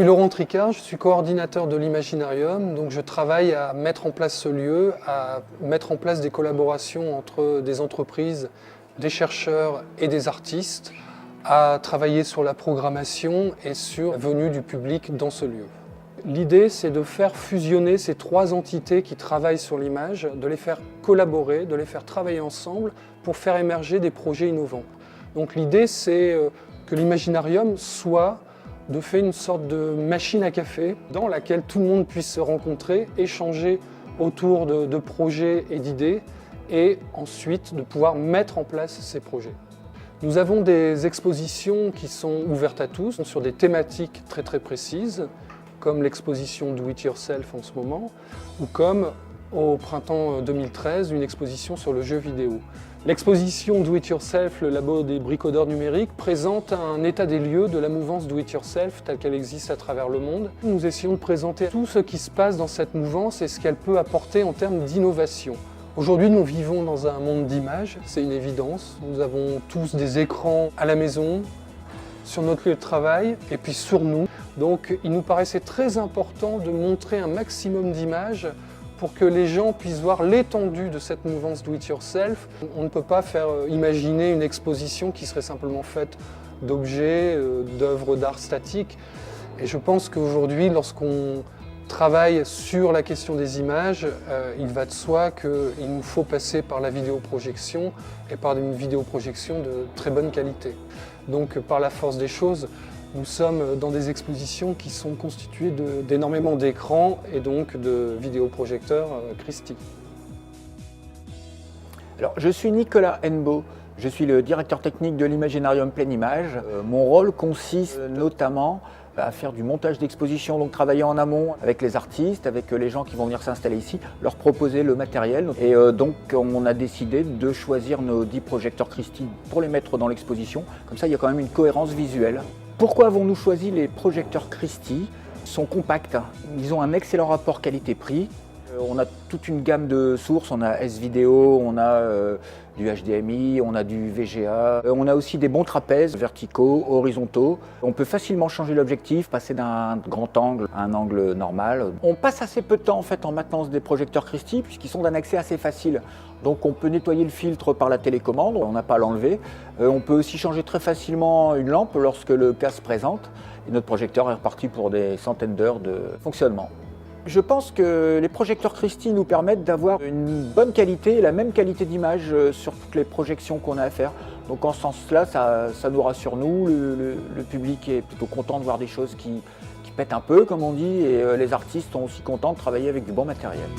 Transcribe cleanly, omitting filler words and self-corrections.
suis Laurent Tricard, je suis coordinateur de l'Imaginarium, donc je travaille à mettre en place ce lieu, à mettre en place des collaborations entre des entreprises, des chercheurs et des artistes, à travailler sur la programmation et sur la venue du public dans ce lieu. L'idée, c'est de faire fusionner ces trois entités qui travaillent sur l'image, de les faire collaborer, de les faire travailler ensemble pour faire émerger des projets innovants. Donc l'idée, c'est que l'Imaginarium soit de faire une sorte de machine à café dans laquelle tout le monde puisse se rencontrer, échanger autour de projets et d'idées et ensuite de pouvoir mettre en place ces projets. Nous avons des expositions qui sont ouvertes à tous sur des thématiques très précises comme l'exposition Do It Yourself en ce moment ou comme au printemps 2013 une exposition sur le jeu vidéo. L'exposition Do It Yourself, le labo des bricodeurs numériques, présente un état des lieux de la mouvance Do It Yourself telle qu'elle existe à travers le monde. Nous essayons de présenter tout ce qui se passe dans cette mouvance et ce qu'elle peut apporter en termes d'innovation. Aujourd'hui, nous vivons dans un monde d'images, c'est une évidence. Nous avons tous des écrans à la maison, sur notre lieu de travail et puis sur nous. Donc il nous paraissait très important de montrer un maximum d'images pour que les gens puissent voir l'étendue de cette mouvance Do It Yourself. On ne peut pas faire imaginer une exposition qui serait simplement faite d'objets, d'œuvres d'art statiques. Et je pense qu'aujourd'hui, lorsqu'on travaille sur la question des images, il va de soi qu'il nous faut passer par la vidéoprojection et par une vidéoprojection de très bonne qualité. Donc par la force des choses, nous sommes dans des expositions qui sont constituées d'énormément d'écrans et donc de vidéoprojecteurs Christie. Alors, je suis Nicolas Hennebeau, je suis le directeur technique de l'Imaginarium Pleine Image. Mon rôle consiste notamment à faire du montage d'exposition, donc travailler en amont avec les artistes, avec les gens qui vont venir s'installer ici, leur proposer le matériel. Et donc on a décidé de choisir nos 10 projecteurs Christie pour les mettre dans l'exposition. Comme ça, il y a quand même une cohérence visuelle. Pourquoi avons-nous choisi les projecteurs Christie? Ils sont compacts, ils ont un excellent rapport qualité-prix. On a toute une gamme de sources, on a S-Vidéo, on a du HDMI, on a du VGA, on a aussi des bons trapèzes verticaux, horizontaux. On peut facilement changer l'objectif, passer d'un grand angle à un angle normal. On passe assez peu de temps en fait en maintenance des projecteurs Christie puisqu'ils sont d'un accès assez facile. Donc on peut nettoyer le filtre par la télécommande, on n'a pas à l'enlever. On peut aussi changer très facilement une lampe lorsque le cas se présente. Et notre projecteur est reparti pour des centaines d'heures de fonctionnement. Je pense que les projecteurs Christie nous permettent d'avoir une bonne qualité, la même qualité d'image sur toutes les projections qu'on a à faire. Donc en ce sens-là, ça nous rassure nous, le public est plutôt content de voir des choses qui pètent un peu, comme on dit, et les artistes sont aussi contents de travailler avec du bon matériel.